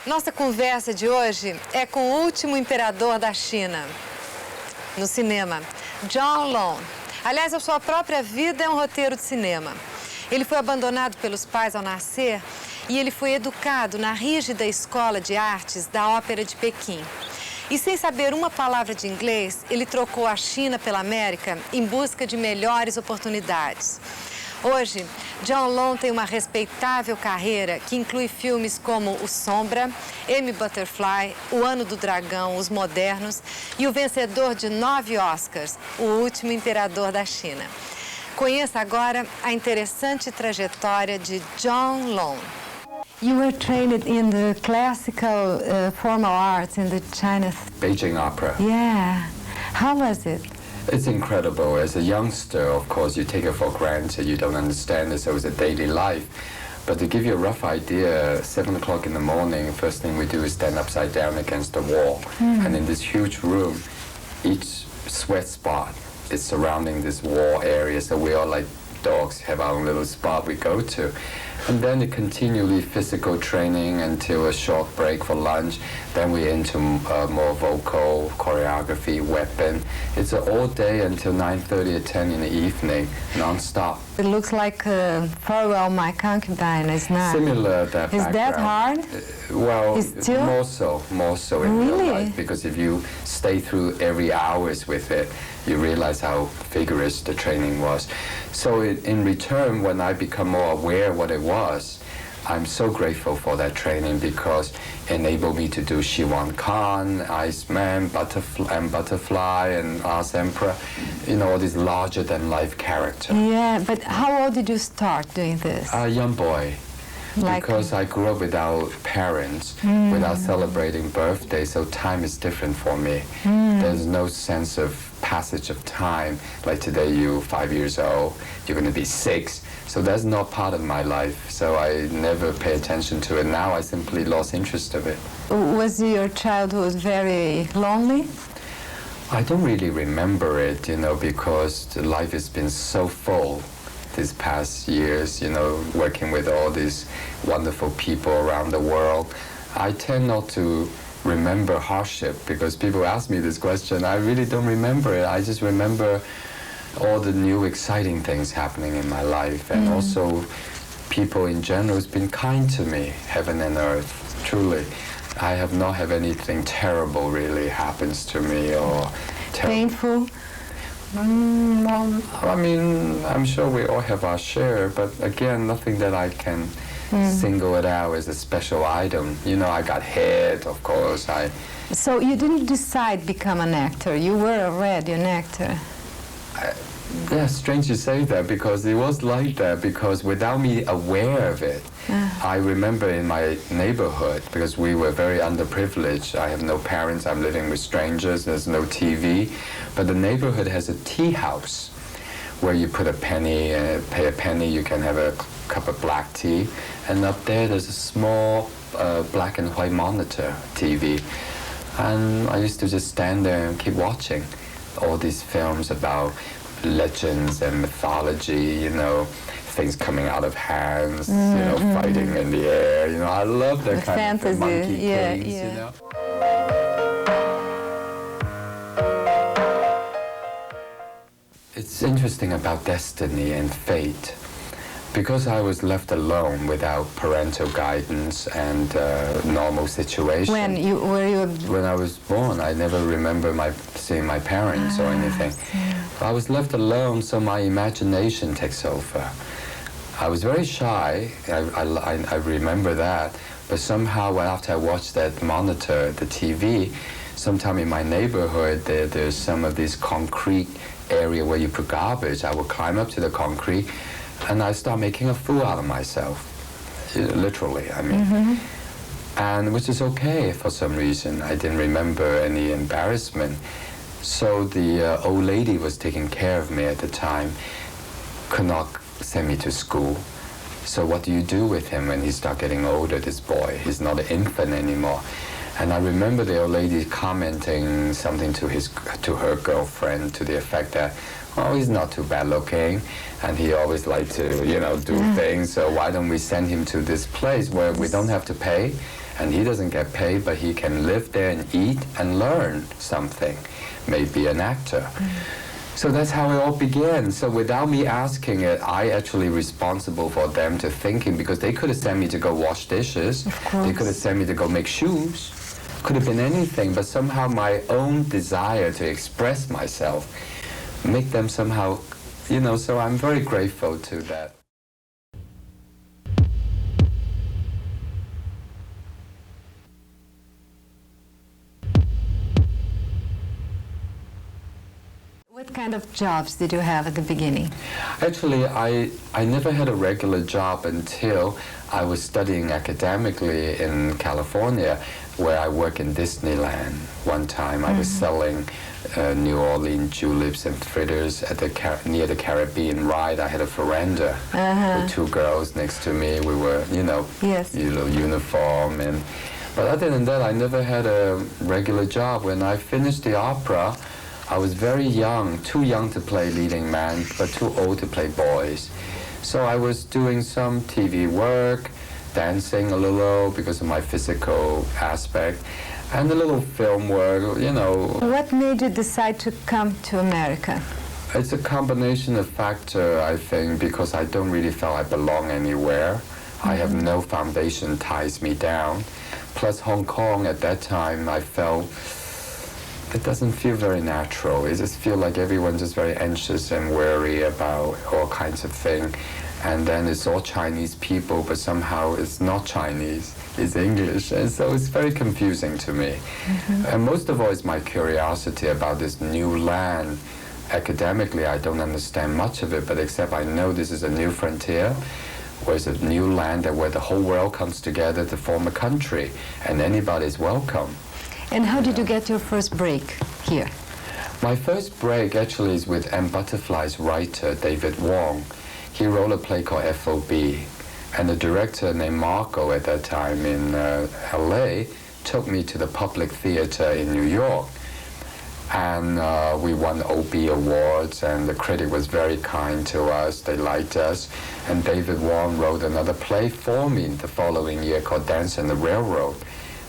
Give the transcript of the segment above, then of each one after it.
Nossa conversa de hoje é com o último imperador da China, no cinema, John Long. Aliás, a sua própria vida é um roteiro de cinema. Ele foi abandonado pelos pais ao nascer e ele foi educado na rígida escola de artes da Ópera de Pequim. E sem saber uma palavra de inglês, ele trocou a China pela América em busca de melhores oportunidades. Hoje, John Long tem uma respeitável carreira que inclui filmes como O Sombra, M. Butterfly, O Ano do Dragão, Os Modernos e o vencedor de 9 Oscars, O Último Imperador da China. Conheça agora a interessante trajetória de John Long. You were trained in the classical formal arts in the China. Beijing Opera. Yeah. How was it? It's incredible. As a youngster, of course, you take it for granted. You don't understand it, so it's a daily life. But to give you a rough idea, 7 o'clock in the morning, first thing we do is stand upside down against the wall. And in this huge room, each sweat spot is surrounding this wall area. So we all, like dogs, have our own little spot we go to. And then the continually physical training until a short break for lunch. Then we're into more vocal, choreography, weapon. It's all day until 9:30 or 10 in the evening, non-stop. It looks like Farewell My Concubine, is not? Similar that Is background. that hard? Well, It's still? more so in real Really? life. Because if you stay through every hours with it, you realize how vigorous the training was. So in return, when I become more aware of what it was, I'm so grateful for that training because it enabled me to do Shiwan Khan, Iceman, Butterfly, and Ars Emperor, you know, all these larger-than-life characters. Yeah, but how old did you start doing this? A young boy. Because I grew up without parents, without celebrating birthdays, so time is different for me. There's no sense of passage of time. Like today, you're 5 years old, you're going to be 6. So that's not part of my life. So I never pay attention to it. Now I simply lost interest of it. Was your childhood very lonely? I don't really remember it, you know, because life has been so full these past years, you know, working with all these wonderful people around the world. I tend not to remember hardship because people ask me this question. I really don't remember it. I just remember all the new exciting things happening in my life, and also people in general has been kind to me, heaven and earth, truly. I have not had anything terrible really happens to me or Painful? I mean, I'm sure we all have our share, but again, nothing that I can single it out as a special item. You know, I got hit, of course. So you didn't decide to become an actor. You were already an actor. Yeah, strange you say that because it was like that because without me aware of it, I remember in my neighborhood, because we were very underprivileged, I have no parents, I'm living with strangers, there's no TV, but the neighborhood has a tea house where you put a penny, pay a penny, you can have a cup of black tea, and up there's a small black and white monitor TV. And I used to just stand there and keep watching all these films about legends and mythology, you know, things coming out of hands, you know, fighting in the air, you know, I love that kind fantasy. of monkey things, Yeah. you know. It's interesting about destiny and fate. Because I was left alone without parental guidance and normal situation. When I was born, I never remember seeing my parents or anything. I was left alone, so my imagination takes over. I was very shy, I remember that, but somehow after I watched that monitor, the TV, sometime in my neighborhood, there's some of this concrete area where you put garbage. I would climb up to the concrete, and I start making a fool out of myself, literally, I mean. And which is okay for some reason. I didn't remember any embarrassment. So the old lady was taking care of me at the time, could not send me to school. So what do you do with him when he starts getting older, this boy? He's not an infant anymore. And I remember the old lady commenting something to her girlfriend to the effect that, oh, he's not too bad looking, and he always liked to, you know, do things, so why don't we send him to this place where we don't have to pay, and he doesn't get paid, but he can live there and eat and learn something, maybe an actor. So that's how it all began. So without me asking it, I actually responsible for them to thinking, because they could have sent me to go wash dishes. They could have sent me to go make shoes. Could have been anything, but somehow my own desire to express myself make them somehow, you know, so I'm very grateful to that. What kind of jobs did you have at the beginning? Actually, I never had a regular job until I was studying academically in California, where I worked in Disneyland. One time I was selling New Orleans juleps and fritters at near the Caribbean ride. I had a veranda with two girls next to me. We were, you know, uniform. But other than that, I never had a regular job. When I finished the opera, I was very young, too young to play leading man, but too old to play boys. So I was doing some TV work, dancing a little because of my physical aspect, and a little film work, you know. What made you decide to come to America? It's a combination of factors, I think, because I don't really feel I belong anywhere. I have no foundation ties me down. Plus Hong Kong at that time, I felt it doesn't feel very natural. It just feels like everyone's just very anxious and worried about all kinds of things. And then it's all Chinese people, but somehow it's not Chinese, it's English. And so it's very confusing to me. And most of all is my curiosity about this new land. Academically, I don't understand much of it, but except I know this is a new frontier, where it's a new land where the whole world comes together to form a country, and anybody's welcome. And how did you get your first break here? My first break actually is with M. Butterfly's writer, David Wong. He wrote a play called FOB, and the director named Marco at that time in LA took me to the Public Theater in New York. And we won OB awards, and the critic was very kind to us. They liked us. And David Wong wrote another play for me the following year called Dance on the Railroad,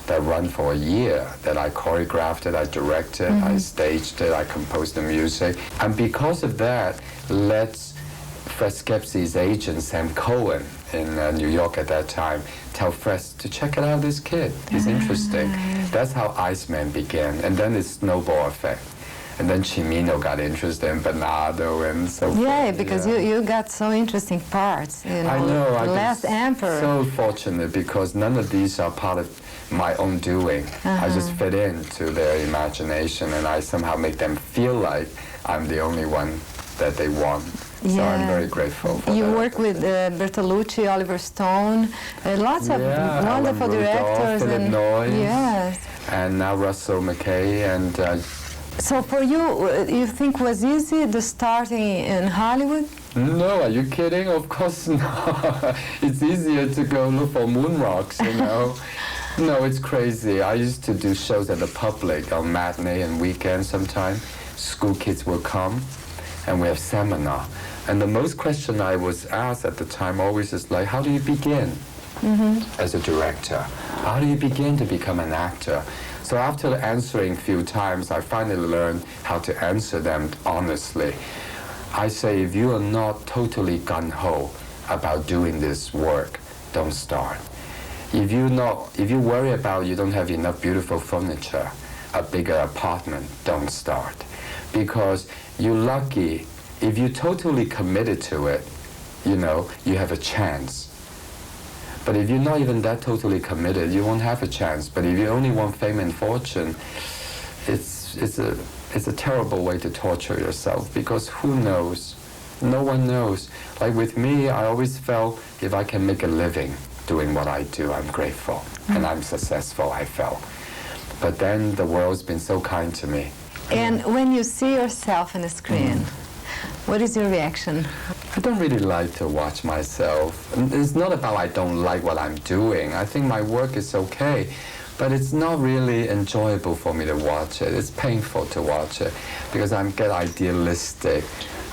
that ran for a year, that I choreographed it, I directed, I staged it, I composed the music. And because of that, let's Fred Skepsi's agent, Sam Cohen, in New York at that time, tell Fred to check it out, this kid. He's interesting. That's how Iceman began. And then it's snowball effect. And then Cimino got interested in Bernardo and so forth. Yeah, because you got so interesting parts. You know, I know. The Last Emperor. So fortunate because none of these are part of my own doing. I just fit into their imagination, and I somehow make them feel like I'm the only one that they want. So I'm very grateful for that. You work with Bertolucci, Oliver Stone, lots of wonderful directors. Philip Noyes, yes. And now Russell McKay. And so for you, you think was easy the starting in Hollywood? No, are you kidding? Of course not. It's easier to go look for moon rocks, you know. No, it's crazy. I used to do shows at the Public on matinee and weekends sometimes. School kids will come, and we have seminar. And the most question I was asked at the time always is like, how do you begin as a director? How do you begin to become an actor? So after answering a few times, I finally learned how to answer them honestly. I say, if you are not totally gung-ho about doing this work, don't start. If you worry about you don't have enough beautiful furniture, a bigger apartment, don't start. Because you're lucky, if you're totally committed to it, you know, you have a chance. But if you're not even that totally committed, you won't have a chance. But if you only want fame and fortune, it's a terrible way to torture yourself, because who knows? No one knows. Like with me, I always felt if I can make a living doing what I do, I'm grateful. And I'm successful, I felt. But then the world's been so kind to me. And when you see yourself on the screen, what is your reaction? I don't really like to watch myself. It's not about I don't like what I'm doing. I think my work is okay, but it's not really enjoyable for me to watch it. It's painful to watch it because I get idealistic.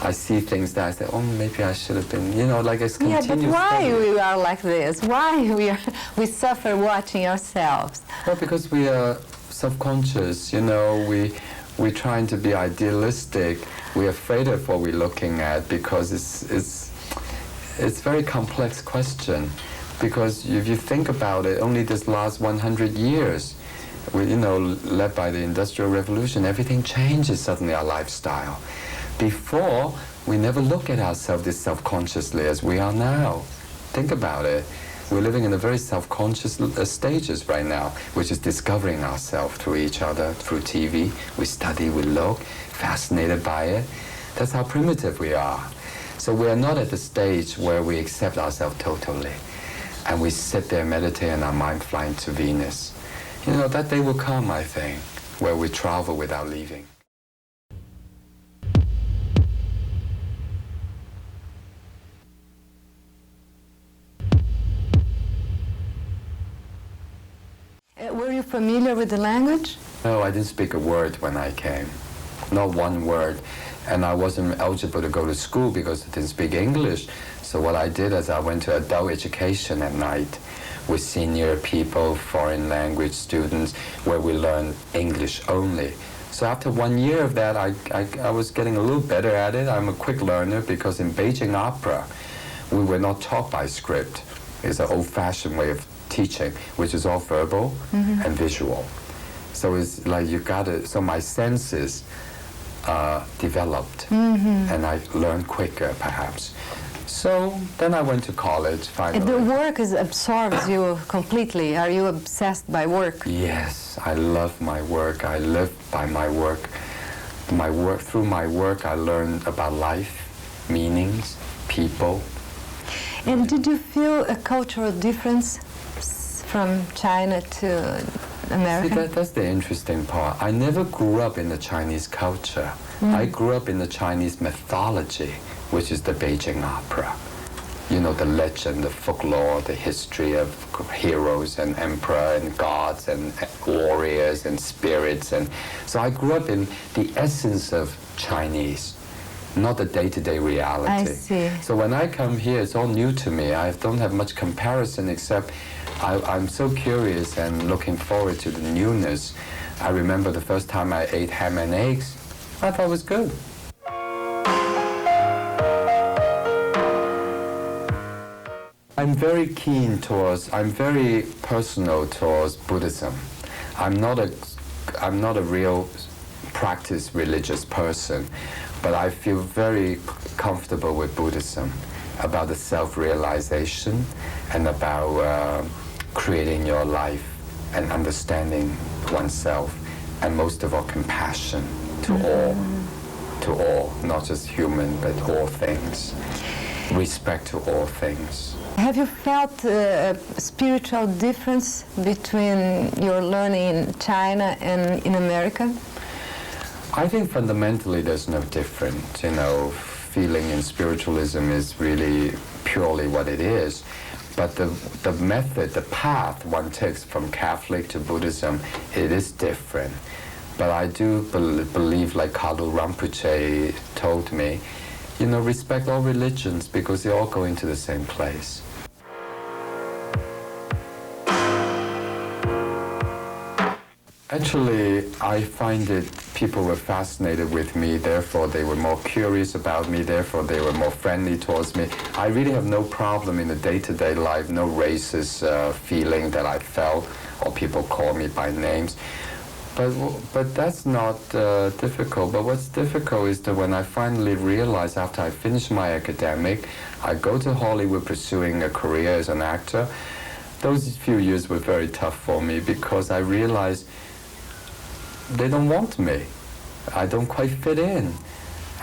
I see things that I say, oh, maybe I should have been, you know, like it's continuous. Yeah, but why study. we are like this? Why we suffer watching ourselves? Well, because we are self-conscious, you know, we're trying to be idealistic. We're afraid of what we're looking at because it's a very complex question. Because if you think about it, only this last 100 years, you know, led by the Industrial Revolution, everything changes suddenly, our lifestyle. Before, we never look at ourselves as self-consciously as we are now. Think about it. We're living in a very self-conscious stages right now, which is discovering ourselves through each other, through TV. We study, we look, fascinated by it. That's how primitive we are. So we are not at the stage where we accept ourselves totally. And we sit there, meditate, and our mind flying to Venus. You know, that day will come, I think, where we travel without leaving. Were you familiar with the language? No, I didn't speak a word when I came. Not one word. And I wasn't eligible to go to school because I didn't speak English. So what I did is I went to adult education at night with senior people, foreign language students, where we learn English only. So after 1 year of that, I was getting a little better at it. I'm a quick learner because in Beijing opera, we were not taught by script. It's an old-fashioned way of teaching, which is all verbal and visual. So it's like you got it. So my senses developed, and I learned quicker, perhaps. So then I went to college, finally. The work absorbs you completely. Are you obsessed by work? Yes, I love my work. I live by my work. Through my work, I learned about life, meanings, people. And did you feel a cultural difference from China to America? See, that's the interesting part. I never grew up in the Chinese culture. I grew up in the Chinese mythology, which is the Beijing opera. You know, the legend, the folklore, the history of heroes and emperor and gods and warriors and spirits. And so I grew up in the essence of Chinese, not the day-to-day reality. I see. So when I come here, it's all new to me. I don't have much comparison except I'm so curious and looking forward to the newness. I remember the first time I ate ham and eggs, I thought it was good. I'm very personal towards Buddhism. I'm not a real practice religious person, but I feel very comfortable with Buddhism about the self-realization and about creating your life and understanding oneself, and most of all, compassion to all, not just human, but all things. Respect to all things. Have you felt a spiritual difference between your learning in China and in America? I think fundamentally there's no difference. You know, feeling in spiritualism is really purely what it is. But the method, the path one takes from Catholic to Buddhism, it is different. But I do believe, like Kalu Rinpoche told me, you know, respect all religions because they all go into the same place. Actually, I find that people were fascinated with me, therefore they were more curious about me, therefore they were more friendly towards me. I really have no problem in the day-to-day life, no racist feeling that I felt, or people call me by names. But that's not difficult. But what's difficult is that when I finally realized after I finished my academic, I go to Hollywood pursuing a career as an actor. Those few years were very tough for me because I realized they don't want me. I don't quite fit in.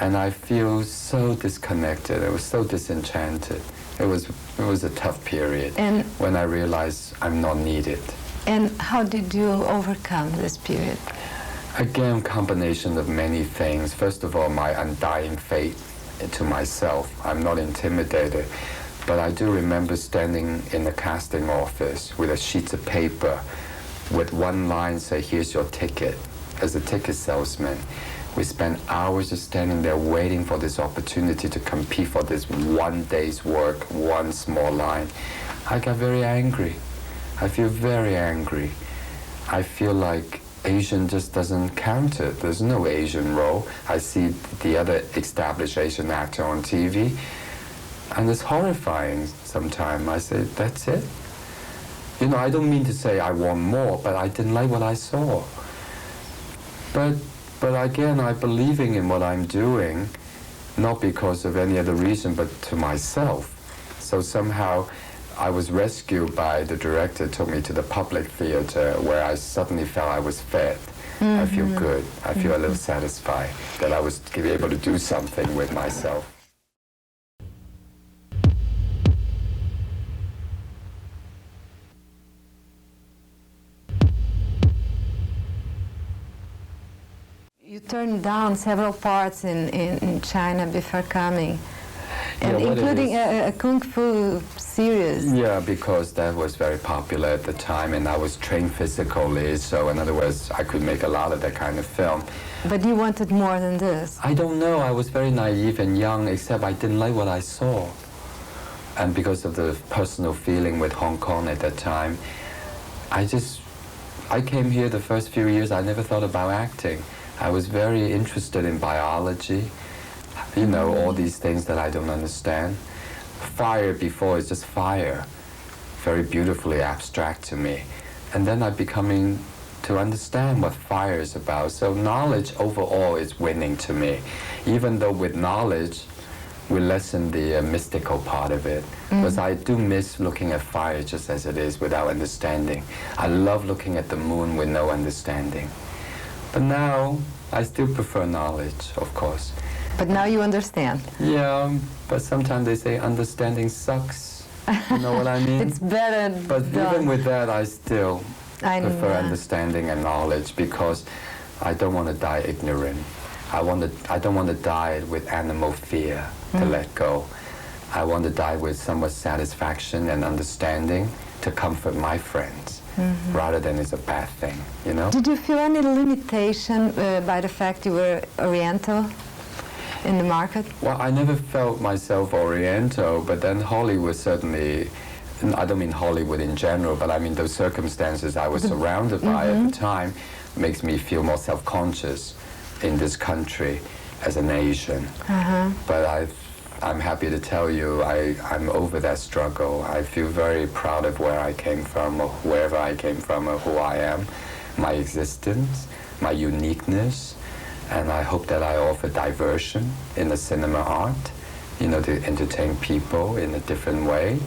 And I feel so disconnected. I was so disenchanted. It was a tough period when I realized I'm not needed. And how did you overcome this period? Again, combination of many things. First of all, my undying faith to myself. I'm not intimidated. But I do remember standing in the casting office with a sheet of paper with one line say, here's your ticket, as a ticket salesman. We spent hours just standing there waiting for this opportunity to compete for this one day's work, one small line. I got very angry. I feel very angry. I feel like Asian just doesn't count it. There's no Asian role. I see the other established Asian actor on TV, and it's horrifying sometimes. I say, that's it? You know, I don't mean to say I want more, but I didn't like what I saw. But again, I'm believing in what I'm doing, not because of any other reason, but to myself. So somehow I was rescued by the director, took me to the public theater where I suddenly felt I was fed. I feel good. I feel a little satisfied that I was able to do something with myself. You turned down several parts in China before coming, and Yeah, including a Kung Fu series. Yeah, because that was very popular at the time, and I was trained physically, so in other words, I could make a lot of that kind of film. But you wanted more than this. I don't know, I was very naive and young, except I didn't like what I saw. And because of the personal feeling with Hong Kong at that time, I came here the first few years, I never thought about acting. I was very interested in biology, you know, all these things that I don't understand. Fire before is just fire, very beautifully abstract to me. And then I'm becoming to understand what fire is about. So knowledge overall is winning to me, even though with knowledge, we lessen the mystical part of it. Because I do miss looking at fire just as it is without understanding. I love looking at the moon with no understanding. But now, I still prefer knowledge, of course. But now you understand. Yeah, but sometimes they say understanding sucks. You know what I mean? It's better. But even with that, I still prefer understanding and knowledge, because I don't want to die ignorant. I don't want to die with animal fear to let go. I want to die with somewhat satisfaction and understanding to comfort my friends. Rather than it's a bad thing, you know? Did you feel any limitation by the fact you were Oriental in the market? Well, I never felt myself Oriental, but then Hollywood certainly, I don't mean Hollywood in general, but I mean those circumstances I was surrounded by at the time makes me feel more self-conscious in this country as an Asian. But I'm happy to tell you I'm over that struggle. I feel very proud of where I came from, or wherever I came from, or who I am, my existence, my uniqueness, and I hope that I offer diversion in the cinema art, you know, to entertain people in a different way.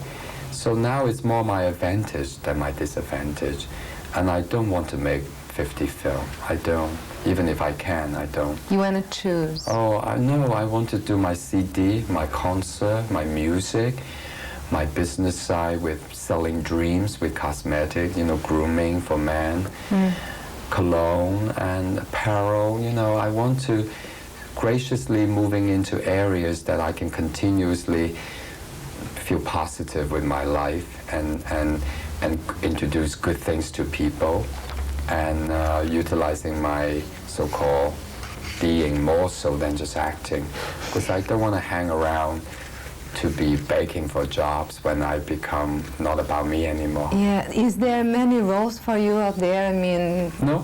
So now it's more my advantage than my disadvantage, and I don't want to make 50 film. I don't. Even if I can, I don't. You want to choose? Oh, I know. I want to do my CD, my concert, my music, my business side with selling dreams with cosmetic, you know, grooming for men, cologne and apparel. You know, I want to graciously moving into areas that I can continuously feel positive with my life and introduce good things to people. And utilizing my so-called being more so than just acting, because I don't want to hang around to be begging for jobs when I become not about me anymore. Yeah, is there many roles for you out there? I mean... No.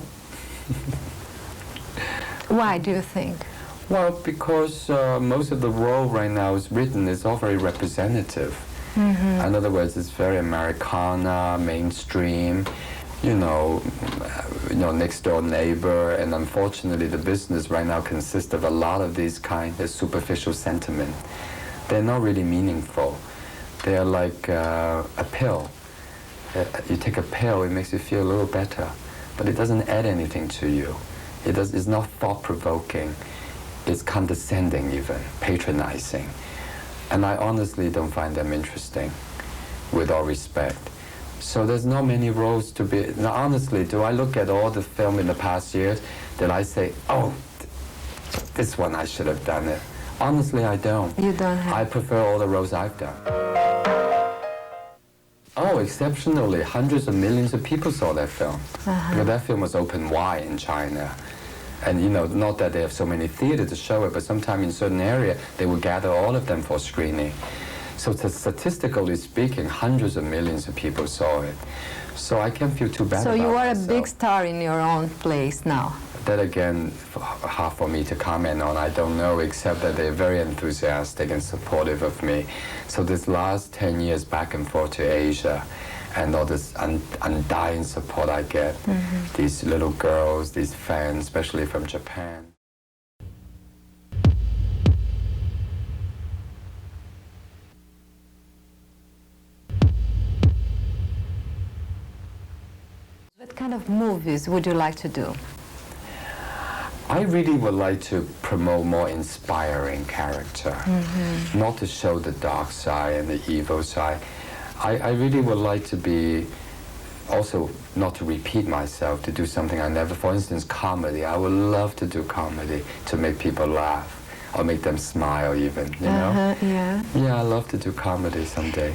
Why do you think? Well, because most of the role right now is written, it's all very representative. In other words, it's very Americana, mainstream. You know, next door neighbor, and unfortunately the business right now consists of a lot of these kind of superficial sentiment. They're not really meaningful. They're like a pill. You take a pill, it makes you feel a little better, but it doesn't add anything to you. It's not thought-provoking. It's condescending even, patronizing. And I honestly don't find them interesting, with all respect. So there's not many roles to be... Now, honestly, do I look at all the film in the past years, did I say, oh, this one I should have done it? Honestly, I don't. You don't have... I prefer all the roles I've done. Oh, exceptionally, hundreds of millions of people saw that film. But that film was open wide in China. And, you know, not that they have so many theaters to show it, but sometime in certain area, they will gather all of them for screening. So statistically speaking, hundreds of millions of people saw it. So I can't feel too bad So about you are myself. a big star in your own place now. That again, hard for me to comment on. I don't know, except that they're very enthusiastic and supportive of me. So this last 10 years back and forth to Asia, and all this undying support I get, these little girls, these fans, especially from Japan. What kind of movies would you like to do? I really would like to promote more inspiring character, not to show the dark side and the evil side. I really would like to be, also not to repeat myself, to do something I never, for instance, comedy. I would love to do comedy to make people laugh or make them smile even, you know? Yeah. Yeah, I love to do comedy someday.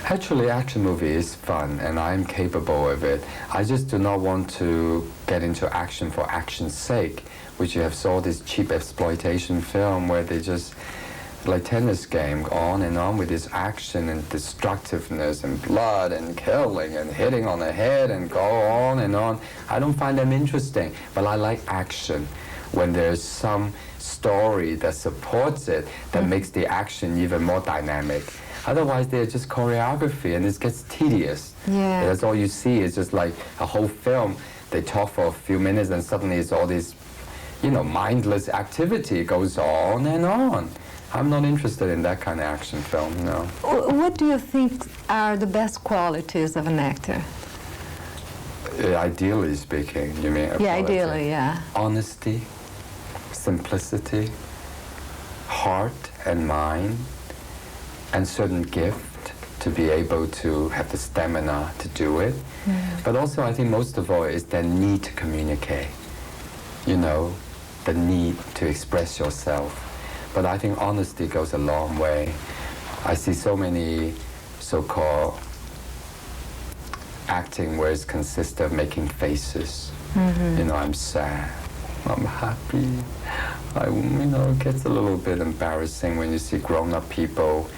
Actually, action movie is fun, and I'm capable of it. I just do not want to get into action for action's sake, which you have saw this cheap exploitation film where they just, like tennis game, on and on with this action and destructiveness and blood and killing and hitting on the head and go on and on. I don't find them interesting, but I like action when there's some story that supports it, that makes the action even more dynamic. Otherwise, they're just choreography, and it gets tedious. Yeah. That's all you see. It's just like a whole film. They talk for a few minutes, and suddenly it's all this, you know, mindless activity goes on and on. I'm not interested in that kind of action film, no. What do you think are the best qualities of an actor? Ideally speaking, you mean? Yeah, ideally, yeah. Honesty, simplicity, heart and mind, and certain gift to be able to have the stamina to do it. But also, I think most of all is the need to communicate. You know, the need to express yourself. But I think honesty goes a long way. I see so many so-called acting where it consists of making faces. You know, I'm sad, I'm happy. You know, it gets a little bit embarrassing when you see grown-up people,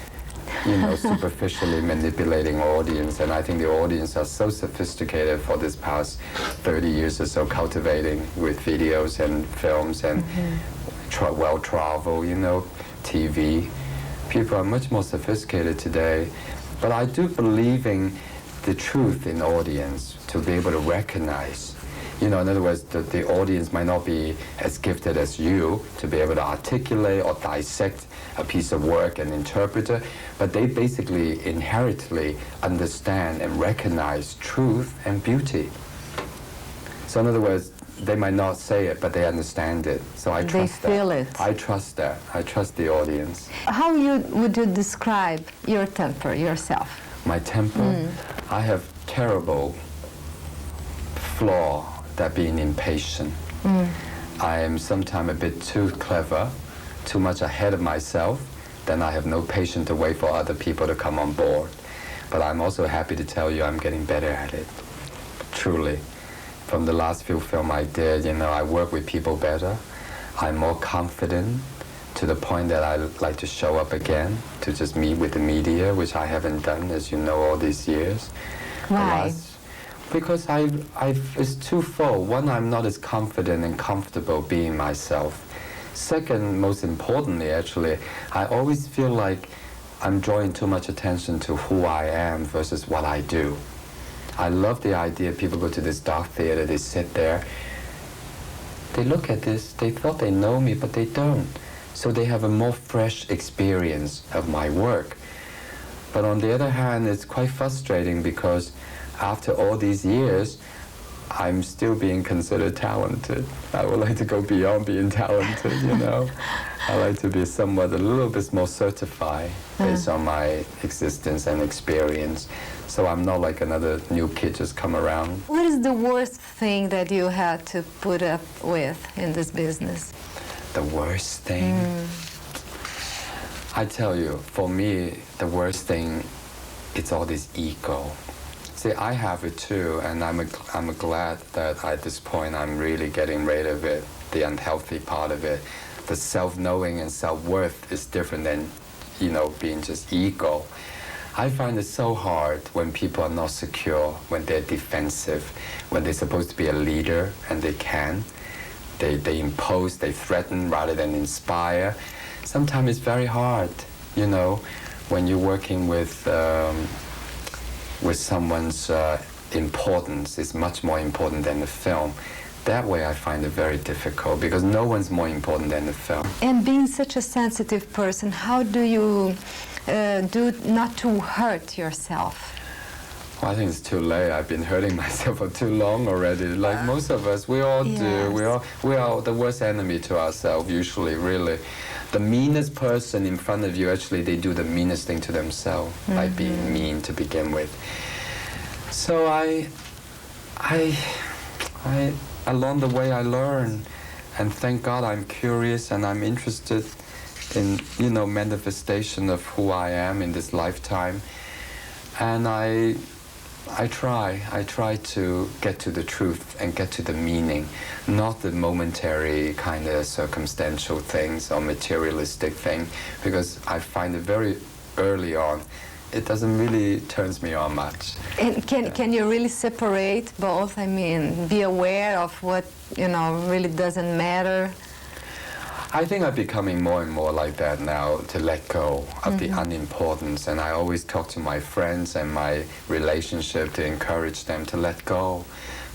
you know, superficially manipulating audience. And I think the audience are so sophisticated for this past 30 years or so, cultivating with videos and films and well-traveled, you know, TV. People are much more sophisticated today. But I do believe in the truth in audience to be able to recognize. You know, in other words, the audience might not be as gifted as you to be able to articulate or dissect a piece of work and interpret it, but they basically inherently understand and recognize truth and beauty. So in other words, they might not say it, but they understand it. So I trust that. They feel it. I trust that. I trust the audience. How would you describe your temper yourself? My temper? I have terrible flaw, that being impatient. I am sometimes a bit too clever, too much ahead of myself. Then I have no patience to wait for other people to come on board. But I'm also happy to tell you I'm getting better at it, truly. From the last few films I did, you know, I work with people better. I'm more confident to the point that I like to show up again, to just meet with the media, which I haven't done, as you know, all these years. Why? Because it's twofold. One, I'm not as confident and comfortable being myself. Second, most importantly, actually, I always feel like I'm drawing too much attention to who I am versus what I do. I love the idea people go to this dark theater, they sit there, they look at this, they thought they know me, but they don't. So they have a more fresh experience of my work. But on the other hand, it's quite frustrating because after all these years, I'm still being considered talented. I would like to go beyond being talented, you know. I like to be somewhat a little bit more certified based on my existence and experience. So I'm not like another new kid just come around. What is the worst thing that you had to put up with in this business? The worst thing? I tell you, for me, the worst thing, it's all this ego. See, I have it too, and I'm glad that at this point I'm really getting rid of it, the unhealthy part of it. The self-knowing and self-worth is different than, you know, being just ego. I find it so hard when people are not secure, when they're defensive, when they're supposed to be a leader and they can. They impose, they threaten rather than inspire. Sometimes it's very hard, you know, when you're working with someone's importance is much more important than the film. That way I find it very difficult because no one's more important than the film. And being such a sensitive person, how do you do not to hurt yourself? Well, I think it's too late. I've been hurting myself for too long already. Like most of us, we all do. We are the worst enemy to ourselves usually, really. The meanest person in front of you, actually, they do the meanest thing to themselves by being mean to begin with. So along the way I learn, and thank God I'm curious and I'm interested in, you know, manifestation of who I am in this lifetime. And I try to get to the truth and get to the meaning, not the momentary kind of circumstantial things or materialistic thing, because I find it very early on, it doesn't really turns me on much. And can you really separate both? I mean, be aware of what, you know, really doesn't matter? I think I'm becoming more and more like that now, to let go of the unimportance. And I always talk to my friends and my relationship to encourage them to let go.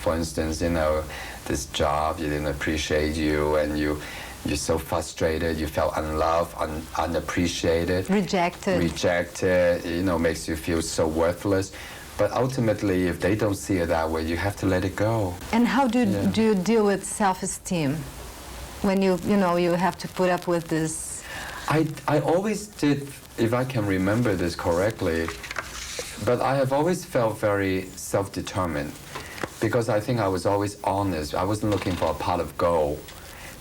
For instance, you know, this job, you didn't appreciate you, and you're so frustrated, you felt unloved, unappreciated. Rejected, you know, makes you feel so worthless. But ultimately, if they don't see it that way, you have to let it go. And how do you deal with self-esteem? When you know, you have to put up with this? I always did, if I can remember this correctly, but I have always felt very self-determined because I think I was always honest. I wasn't looking for a pot of gold,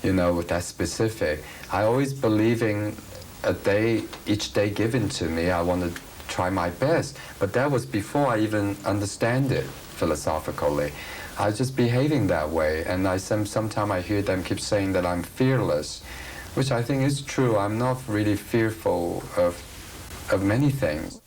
you know, that's specific. I always believing each day given to me, I want to try my best. But that was before I even understand it philosophically. I was just behaving that way, and sometimes I hear them keep saying that I'm fearless, which I think is true. I'm not really fearful of many things.